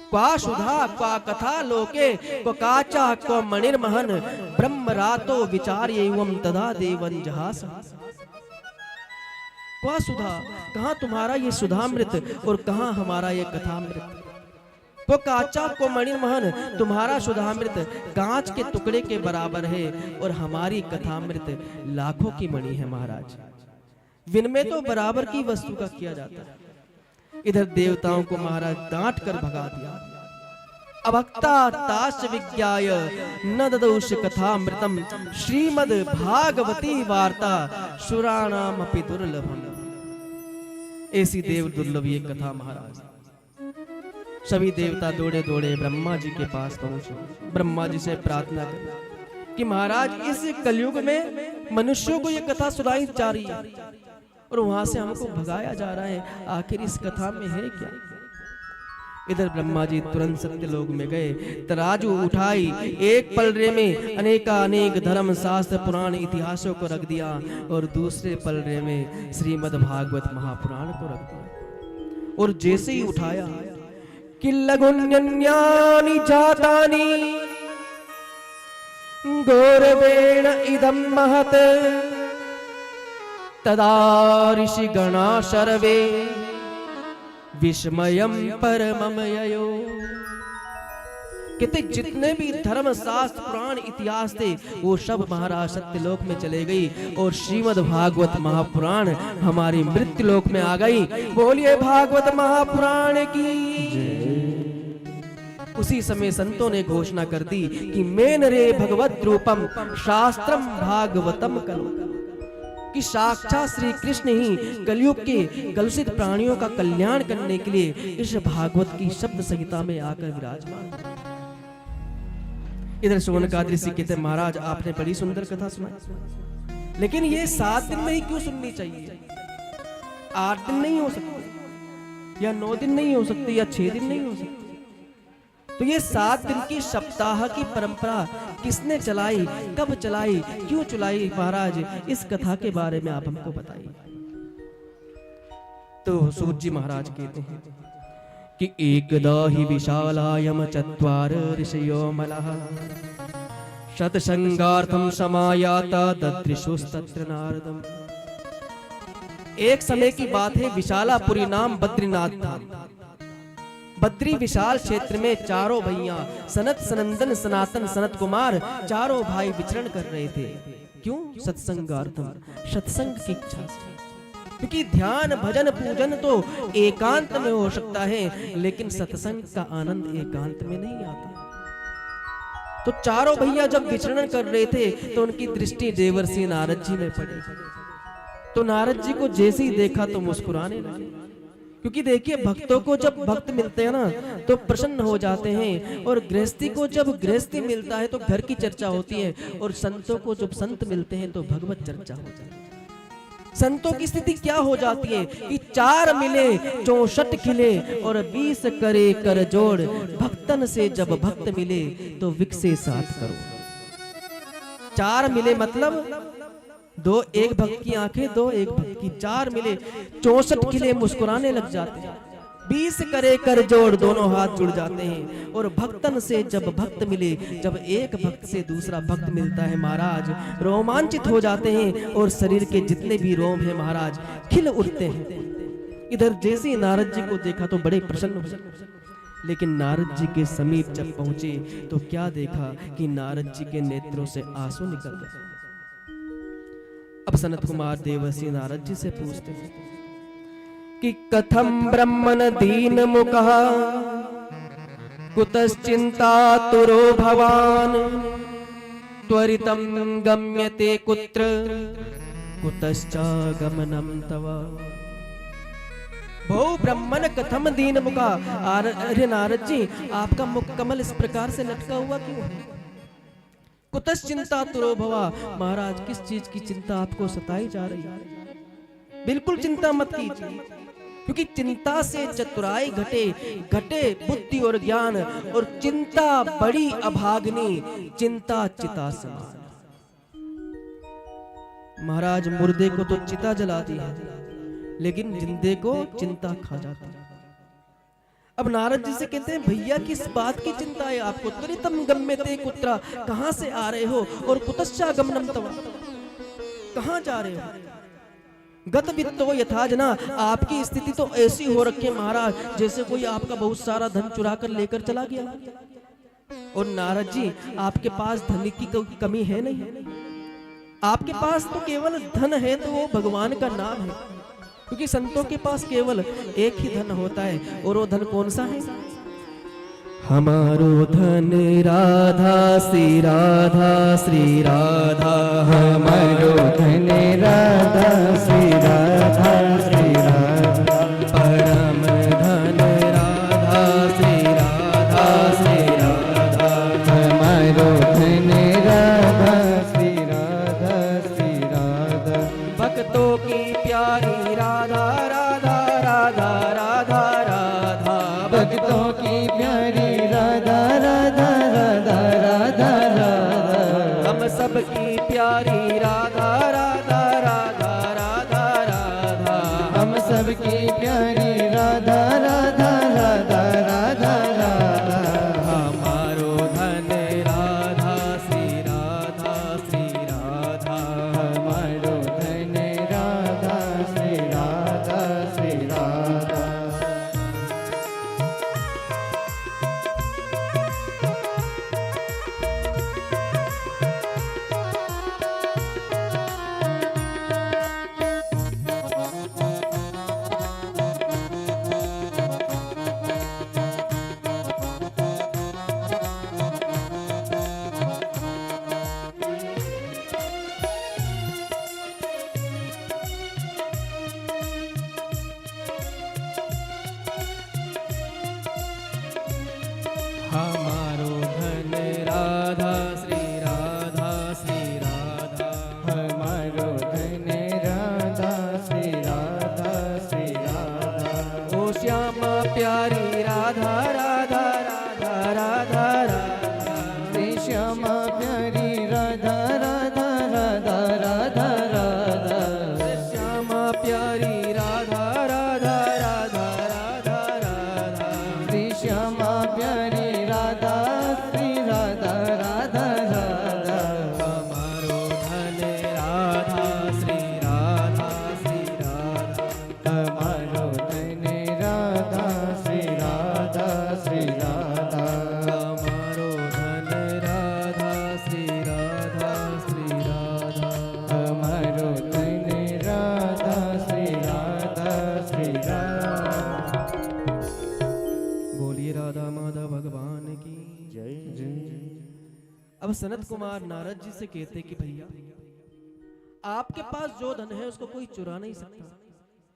क्वा सुधा क्वा कथा लोके क्व काचा क्व मणिर्महन ब्रह्म रातो विचार्य एवं तदा देवन जहास। क्वा सुधा, कहाँ तुम्हारा ये सुधामृत और कहाँ हमारा ये कथामृत। वो काचा को मणिमहन, तुम्हारा सुधामृत कांच के टुकड़े के बराबर है और हमारी कथामृत लाखों की मणि है महाराज। विनिमय तो बराबर की वस्तु का किया जाता है। इधर देवताओं को महाराज डांट कर भगा दिया। अभक्ता ताश विज्ञाय न ददौष कथामृतम श्रीमद् भागवती वार्ता सुराणाम अपि दुर्लभम। ऐसी देव दुर्लभ ये कथा महाराज। सभी देवता दौड़े दौड़े ब्रह्मा जी के पास पहुंचे, ब्रह्मा जी से प्रार्थना की कि महाराज इस कलयुग में मनुष्यों को ये कथा सुनाई जा रही है और वहां से हमको भगाया जा रहा है, आखिर इस कथा में है क्या। इधर ब्रह्मा जी तुरंत सत्यलोक में गए, तराजू उठाई, एक पलड़े में अनेक धर्म शास्त्र पुराण इतिहासों को रख दिया और दूसरे पलड़े में श्रीमद् भागवत महापुराण को रख दिया। और जैसे ही उठाया कि लघुन्यन्यानि जातानि गौरवेण इदं महत् तदा ऋषिगणा सर्वे विस्मयं परमं ययो। कहते जितने भी धर्म शास्त्र पुराण इतिहास थे वो सब महाराज सत्यलोक में चले गई और श्रीमद् भागवत महापुराण हमारी मृत्युलोक में आ गई। बोलिए भागवत महापुराण की। उसी समय संतों ने घोषणा कर दी कि मेन रे भगवत रूपम शास्त्रम भागवतम कलो, कि साक्षात श्री कृष्ण ही कलयुग के कलुषित प्राणियों का कल्याण करने के लिए इस भागवत की शब्द संहिता में आकर विराजमान। इधर शौनकादि ऋषि कहते महाराज आपने बड़ी सुंदर कथा सुनाई, लेकिन ये 7 दिन में ही क्यों सुननी चाहिए? 8 दिन नहीं हो सकते या 9 दिन नहीं हो सकते या 6 दिन नहीं हो सकते। तो ये 7 दिन की सप्ताह की परंपरा किसने चलाई, कब चलाई, क्यों चलाई महाराज, इस कथा के बारे में आप हमको बताइए। तो सूत जी महाराज कहते हैं कि एकदा हि विशालायम चत्वार ऋषयो मलः शतसंगार्थम समायाता ददृशुस्तत्र नारदम। एक समय की बात है, विशालापुरी नाम बद्रीनाथ धाम। बद्री विशाल क्षेत्र में चारों भैया सनत सनंदन सनातन सनत कुमार चारों भाई विचरण कर रहे थे। क्यों? सत्संगार्थम, सत्संग की इच्छा से। क्योंकि ध्यान भजन पूजन तो एकांत में हो सकता है, लेकिन सत्संग का आनंद एकांत में नहीं आता। तो चारों भैया जब विचरण कर रहे थे तो उनकी दृष्टि देवर्षि नारद जी में पड़ी। तो नारद जी को जैसे ही देखा तो मुस्कुराने लगे। क्योंकि देखिए भक्तों को जब भक्त मिलते हैं ना तो प्रसन्न हो जाते हैं, और गृहस्थी को जब गृहस्थी मिलता है तो घर की चर्चा होती है, और संतों को जब संत मिलते हैं तो भगवत चर्चा होती है। संतों की स्थिति क्या हो जाती है कि 4 मिले 64 खिले और 20 करे कर जोड़, भक्तन से जब भक्त मिले तो विकसे 7 करोड़। 4 मिले मतलब 2 एक भक्त की आंखें, 2 एक भक्त की, 4 मिले 64 खिले मुस्कुराने लग जाते हैं। 20 करे कर जोड़, दोनों हाथ जुड़ जाते हैं। और भक्तन से जब भक्त मिले, जब एक भक्त से दूसरा भक्त मिलता है महाराज, रोमांचित हो जाते हैं और शरीर के जितने भी रोम हैं महाराज खिल उठते हैं। इधर जैसे नारद जी को देखा तो बड़े प्रसन्न हुए। लेकिन नारद जी के समीप जब पहुंचे तो क्या देखा कि नारद जी के नेत्रों से आंसू निकल गए। अब सनत कुमार देवर्षि नारद जी से पूछते हैं कि कथम ब्रह्मन दीन मुखः कुतश्चिंता तुरो भवान त्वरितं गम्यते कुत्र कुतश्चागमनं तव। भो ब्रह्मन कथम दीन मुखा। अरे नारद जी, आपका मुख कमल इस प्रकार से लटका हुआ क्यों है? कुतश् चिंता तुरो भवा। महाराज, किस चीज की चिंता आपको सताई जा रही है? बिल्कुल चिंता मत कीजिए, क्योंकि चिंता से चतुराई घटे, घटे बुद्धि और ज्ञान, और चिंता बड़ी अभाग्नि, चिंता चिता समान। महाराज, मुर्दे को तो चिता जलाती है, लेकिन जिंदे को चिंता खा जाती है। अब नारद जी से कहते हैं, भैया किस बात की चिंता है आपको? त्वरितम गम्यते कुत्र, कहां से आ रहे हो? और कुतश्चागमनं तव, कहां जा रहे हो? गत वित्तो यथा जना, आपकी स्थिति तो ऐसी हो रखी है महाराज, जैसे कोई आपका बहुत सारा धन चुरा कर लेकर चला गया। और नारद जी, आपके पास धन की कमी है नहीं, आपके पास तो केवल धन है, तो वो भगवान का नाम है, क्योंकि संतों के पास केवल एक ही धन होता है, और वो धन कौन सा है? हमारो धन राधा श्री राधा श्री राधा, हमारो धन राधा श्री राधा श्री राधा, परम धन राधा श्री राधा श्री राधा, हमारो धन राधा श्री राधा श्री राधा, भक्तों की प्यारी राधा राधा राधा राधा राधा, भक्तों की प्यारी राधा राधा राधा राधा राधा, हम सबकी प्यारी राधा राधा राधा राधा राधा, हम सबकी प्यारी राधा राधा राधा राधा राधा, हमारो धन राधा श्री राधा श्री राधा, हमारो धन राधा श्री राधा श्री राधा, हमारो धन राधा श्री राधा श्री राधा, हमारो धन राधा श्री राधा श्री राधा, ओ श्यामा प्यारी राधा राधा राधा राधा राधा, श्री श्यामा प्यारी राधा राधा राधा राधा राधा, श्यामा प्यारी राधा राधा राधा राधा राधा, श्री श्यामा प्यारी राधा श्री राधा राधा राधा, हमारो धन राधा श्री राधा श्री राधा, हमारो धन राधा श्री राधा श्री राधा, हमारो धन राधा श्री राधा श्री राधा, हमारो धन राधा श्री राधा श्री राधा। बोलिए राधा माधव भगवान की। अब सनत कुमार नारद जी से कहते कि भैया, आपके पास जो धन है उसको कोई चुरा नहीं सकता,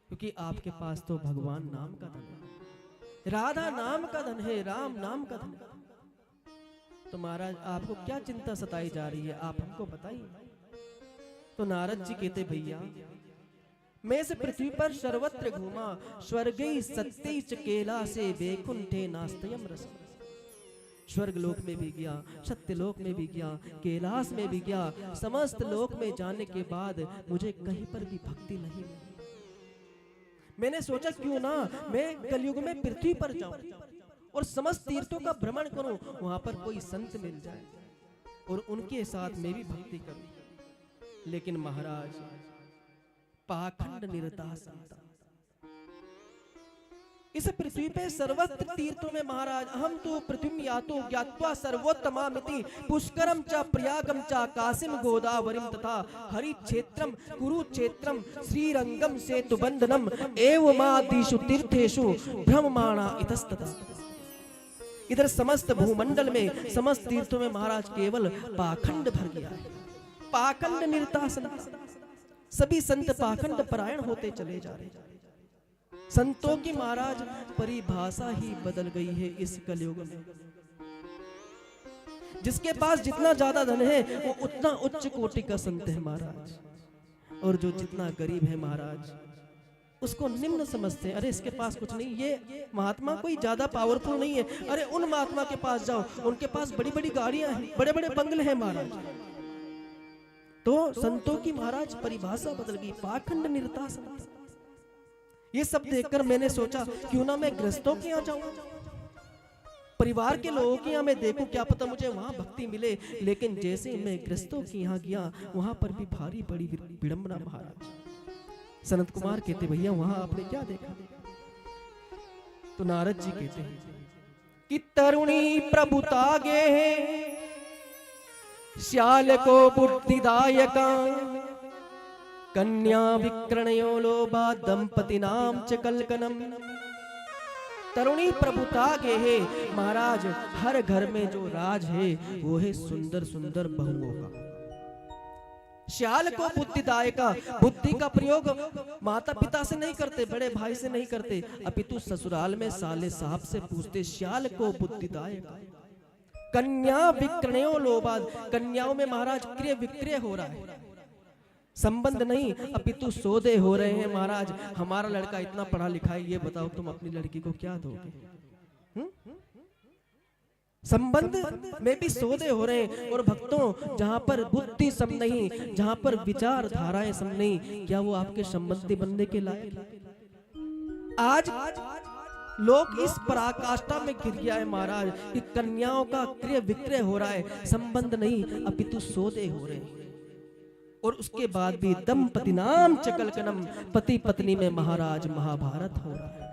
क्योंकि आपके पास तो भगवान नाम का धन है, राधा नाम का धन है, राम नाम का धन है। तो महाराज, आपको क्या चिंता सताई जा रही है, आप हमको बताइए। तो नारद जी कहते, भैया मैं इस पृथ्वी पर सर्वत्र घूमा, स्वर्गै सत्यै च कैलासे वैकुंठे नास्त्ययं रसः। स्वर्ग लोक में भी गया, सत्य लोक में भी गया, कैलाश में भी गया, समस्त लोक में जाने के बाद मुझे कहीं पर भी भक्ति नहीं मिली। मैंने सोचा क्यों ना मैं कलयुग में पृथ्वी पर जाऊं और समस्त तीर्थों का भ्रमण करूं, वहां पर कोई संत मिल जाए और उनके साथ मैं भी भक्ति करूं। लेकिन महाराज, पाखंड निरता संता, इस पृथ्वी पे सर्वत्र तीर्थों में महाराज हम तो पृथ्वी यातो ज्ञात्वा सर्वोत्तमामिति पुष्करम च प्रयागम च कासिम गोदावरीम तथा हरि क्षेत्रम कुरुक्षेत्रम श्रीरंगम सेतु बंधनम एवमादिषु तीर्थेषु भ्रममाणा इतस्ततः। इधर समस्त भूमंडल में समस्त तीर्थों में महाराज केवल पाखंड भर गया है, पाखंड निर्तासन। सभी संत पाखंड परायण होते चले जा रहे हैं। संतों की महाराज परिभाषा ही बदल गई है इस कलयुग में। जिसके पास जितना ज्यादा धन है वो उतना उच्च कोटि का संत है महाराज, और जो जितना गरीब है महाराज उसको निम्न समझते हैं। अरे इसके पास कुछ नहीं, ये महात्मा कोई ज्यादा पावरफुल नहीं है। अरे उन महात्मा के पास जाओ, उनके पास बड़ी बड़ी गाड़ियां हैं, बड़े बड़े बंगले हैं महाराज। तो संतों की महाराज परिभाषा बदल गई, पाखंड निर्तासन। ये सब देखकर मैंने सोचा क्यों ना मैं गृहस्थों के यहाँ जाऊं, परिवार के लोगों के यहाँ मैं देखूं, क्या पता मुझे वहां भक्ति मिले। लेकिन जैसे मैं गृहस्थों के यहाँ गया वहां पर भी भारी बड़ी विडंबना महाराज। सनत कुमार कहते भैया वहां आपने क्या देखा? तो नारद जी कहते हैं कि तरुणी प्रभुता गे है श्याल को बुद्धिदायका कन्या विक्रणयो लोभा दंपति नाम च कलकनम। तरुणी प्रभुता गे है महाराज, हर घर में जो राज है वो है सुंदर सुंदर बहुओं का। श्याल को बुद्धिदायका, बुद्धि का प्रयोग माता पिता से नहीं करते, बड़े भाई से नहीं करते, अपितु ससुराल में साले साहब से पूछते। श्याल को बुद्धिदायका। कन्या विक्रयो लोबाद, कन्याओं में महाराज क्रय विक्रय हो रहा है, संबंध नहीं अपितु सौदे हो रहे हैं महाराज। हमारा लड़का इतना पढ़ा लिखा है, ये बताओ तुम अपनी लड़की को क्या दोगे? संबंध में भी सौदे हो रहे हैं। और भक्तों, जहां पर बुद्धि सम नहीं, जहां पर विचार धाराएं सम नहीं, क्या वो आपके संबंधी बनने के लायक? आज लोग इस पराकाष्ठा में गिर गया है महाराज कि कन्याओं का क्रय विक्रय हो रहा है, संबंध नहीं अपितु सौदे हो रहे हैं। और उसके बाद भी दंपति नाम च कलकनम, पति पत्नी में महाराज महाभारत हो रहा है।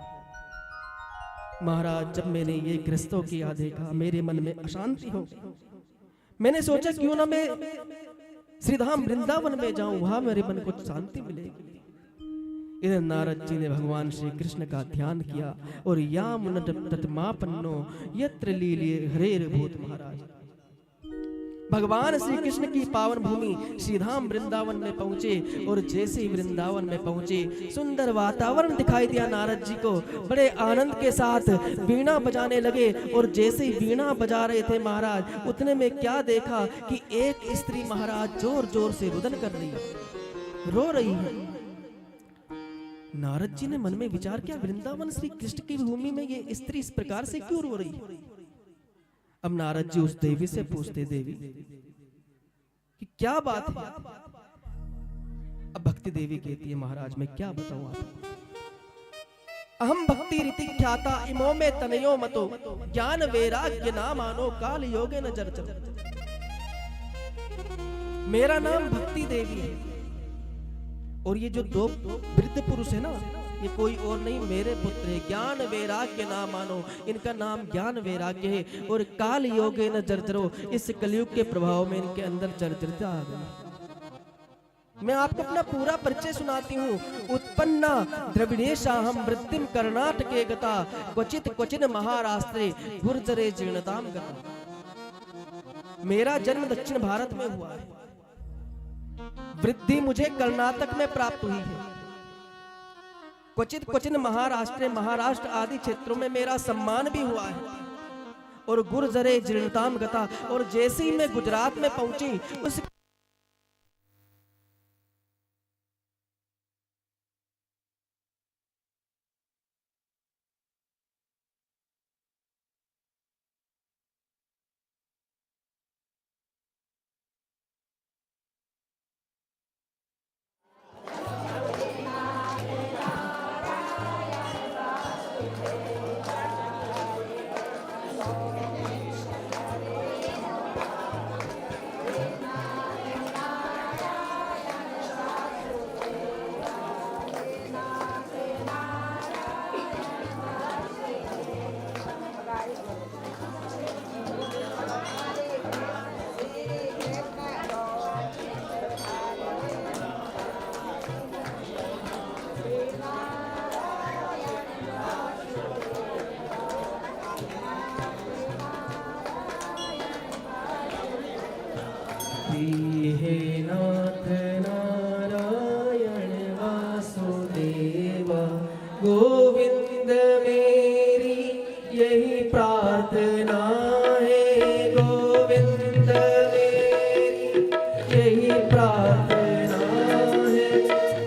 महाराज जब मैंने ये गृहस्थों की याद देखा मेरे मन में अशांति हो गई। मैंने सोचा क्यों ना मैं श्रीधाम वृंदावन में जाऊं, वहां मेरे मन को शांति मिलेगी। इधर नारद जी ने भगवान श्री कृष्ण का ध्यान किया और याम तत्मापन्नो यत्र लीलिये हरेर भूत। महाराज भगवान श्री कृष्ण की पावन भूमि श्रीधाम वृंदावन में पहुंचे, और जैसे ही वृंदावन में पहुंचे सुंदर वातावरण दिखाई दिया नारद जी को। बड़े आनंद के साथ वीणा बजाने लगे, और जैसे ही वीणा बजा रहे थे महाराज, उतने में क्या देखा कि एक स्त्री महाराज जोर जोर से रुदन कर रही है, रो रही है। नारद जी ने मन में विचार किया, वृंदावन श्री कृष्ण की भूमि में ये स्त्री इस प्रकार से क्यों रो रही है? अब नारद जी उस देवी से पूछते, देवी कि क्या बात है? अब भक्ति देवी कहती है, महाराज मैं क्या बताऊं आपको, अहम भक्ति रीति ख्याता इमो में तनयो मतो ज्ञान वैराग्य ना मानो काल योगे न जर्जर। मेरा नाम भक्ति देवी है, और ये जो दो वृद्ध पुरुष है ना, ये कोई और नहीं मेरे पुत्र है। ज्ञान वैराग्य ना मानो, इनका नाम ज्ञान वैराग्य है। और काल योगे न जर्जरो, इस कलयुग के प्रभाव में इनके अंदर जर्जरता आ गई। मैं आपको अपना पूरा परिचय सुनाती हूँ। उत्पन्ना द्रविड़ेशा हम वृत्तिम कर्नाटके गता क्वचित क्वचिन महाराष्ट्रे गुर्जरे जीर्णताम गता। मेरा जन्म दक्षिण भारत में हुआ है, वृद्धि मुझे कर्नाटक में प्राप्त हुई है, क्वचित क्वचिन महाराष्ट्र महाराष्ट्र आदि क्षेत्रों में मेरा सम्मान भी हुआ है, और गुर्जरे जीर्णताम गता। और जैसे ही मैं गुजरात में पहुंची उस गोविंद मेरी यही प्रार्थना है, गोविंद मेरी यही प्रार्थना है।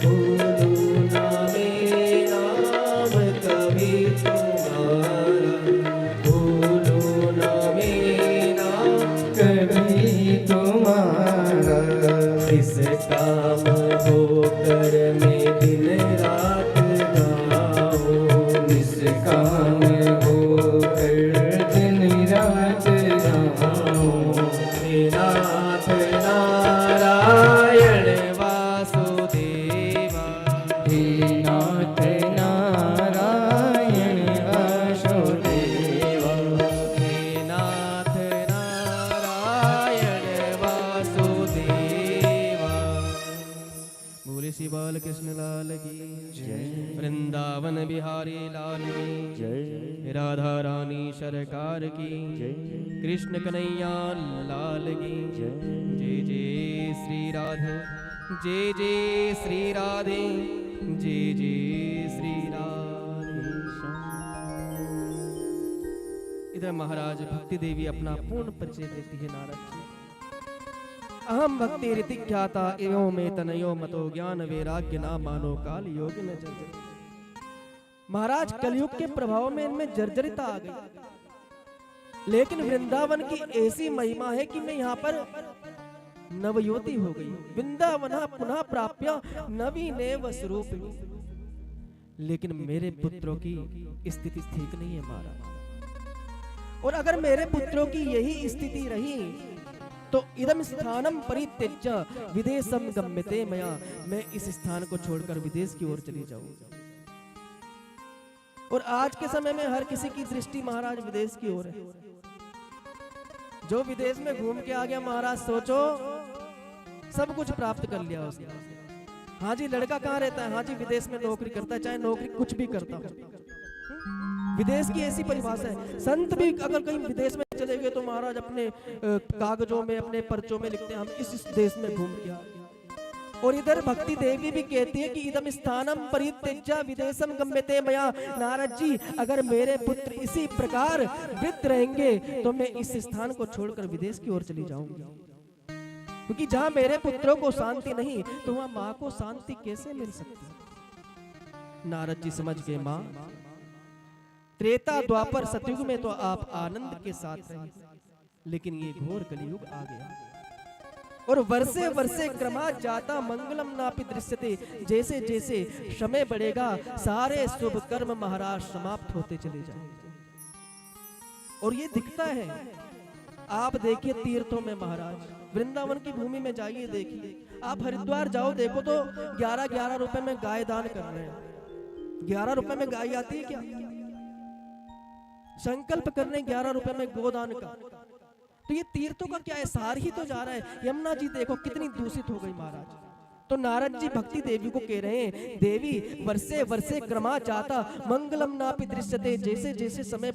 भूलू ना मैं नाम कभी तुम्हारा, भूलू ना मैं नाम कभी तुम्हारा। इस काम होकर मैं दिन रात गाऊं, इस काम होकर दिन रात गाऊं। हे नाथ नारायण वासुदेवा, हे नाथ नारायण वासुदेवा। हे नाथ नारायण वासुदेवा। बोले श्री बाल कृष्ण लाल की जय, वृंदावन बिहारी लाल की जय राधा रानी सरकार की जय कृष्ण कन्हैया लाल की जय जय जय श्री राधे, जय जय श्री राधे, जय जय श्री राधे। इधर महाराज भक्ति देवी अपना पूर्ण परिचय देती है नारद जी। अहम भक्ति रीति ख्याता एवं में तनयो मतो ज्ञान वैराग्य ना मानो काल योग में जर्जर। महाराज कलयुग के प्रभाव में इनमें जर्जरिता आ गई, लेकिन वृंदावन की ऐसी महिमा है कि मैं यहाँ पर नवयोति हो गई। वृंदावन पुनः प्राप्य नवीनेव स्वरूप। लेकिन मेरे पुत्रों की स्थिति ठीक नहीं है महाराज, और अगर मेरे पुत्रों की यही स्थिति रही तो इदम स्थानम परित्यज्य विदेशम गम्यते मया, मैं इस स्थान को छोड़कर विदेश की ओर चली जाऊंगा। और आज के समय में हर किसी की दृष्टि महाराज विदेश की ओर है। जो विदेश में घूम के आ गया महाराज, सोचो सब कुछ प्राप्त कर लिया उसने। हाँ जी, लड़का कहाँ रहता है? हाँ जी, विदेश में नौकरी करता है, चाहे नौकरी कुछ भी करता हो। विदेश की ऐसी परिभाषा है। संत भी अगर कहीं विदेश में चले गए तो महाराज अपने कागजों में, अपने पर्चों में लिखते हैं हम इस देश में घूम के आ गए। और इधर भक्ति देवी भी कहती है कि इदम स्थानम परित्यज्य विदेशम गम्यते मया। नारद जी, अगर मेरे पुत्र इसी प्रकार वृत्त रहेंगे तो मैं इस स्थान को छोड़कर विदेश की ओर चली जाऊंगी, क्योंकि जहां मेरे पुत्रों को शांति नहीं तो वहां माँ को शांति कैसे मिल सकती है। नारद जी समझ गए, माँ त्रेता द्वापर सतयुग में तो आप आनंद के साथ रहे, लेकिन ये घोर कलियुग आ गया और वर्षे वर्षे क्रमात् जाता मंगलम नापि दृश्यते। जैसे जैसे समय बढ़ेगा सारे शुभ कर्म महाराज समाप्त होते चले जाएंगे। और ये दिखता है, आप देखिए तीर्थों में महाराज, वृंदावन की भूमि में जाइए देखिए, आप हरिद्वार जाओ देखो तो 11-11 रुपए में गाय दान कर रहे हैं। 11 रुपए में गाय आती है क्या? संकल्प करने 11 रुपए में गोदान का। तो ये तीर्थों का क्या है, सार ही तो जा रहा है। यमुना जी देखो कितनी दूषित हो गई महाराज। तो नारद जी भक्ति देवी को कह रहे हैं, देवी वर्षे वर्षे क्रमात् जाता मंगलम नापि दृश्यते। जैसे जैसे समय